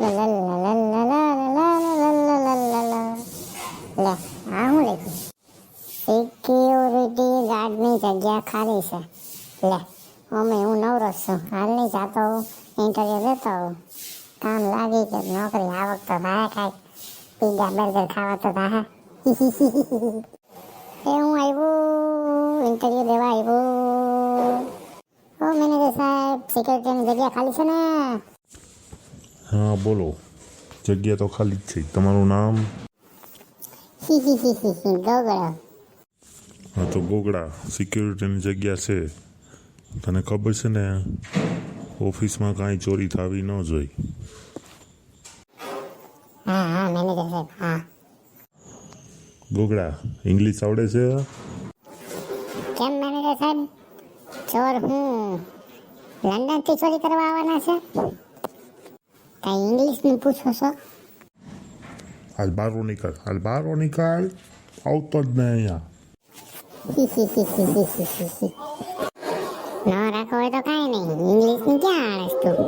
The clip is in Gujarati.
લે આ હું લખ્યું? સિક્યોરિટી ગાર્ડની જગ્યા ખાલી છે. લે અમે હું નવરો છું, હાલ નહીં જાતો ઇન્ટરવ્યુ દેતો હોઉં. કામ લાગી કે નોકરી આવક તો થાય કાંઈક પીઝા બર્ગર ખાવા તો થાય. એ હું આવ્યું ઇન્ટરવ્યુ દેવા આવ્યું. ઓ મેનેજર સાહેબ, સિક્યોરિટીની જગ્યા ખાલી છે ને? હા બોલો, જગ્યા તો ખાલી જ છે. તમારું નામ? ગોગળો. હા તો ગોગડા, સિક્યુરિટીની જગ્યા છે. તને ખબર છે ને ઓફિસમાં કાંઈ ચોરી થવી ન જોઈએ. હા હા મેનેજર સાહેબ, હા. ગોગડા, ઇંગ્લિશ આવડે છે? કેમ મેનેજર સાહેબ, ચોર હું લંડનથી ચોરી કરવા આવવાના છે? કઈ ઇંગ્લિશનું પૂછો છો? હાલ બારો નીકળ, હાલ બારો નીકળ. આવતો જ નહીં અહીંયા. ન રાખો હોય તો કાંઈ નહીં, ઇંગ્લિશની ક્યાં આળસ તું?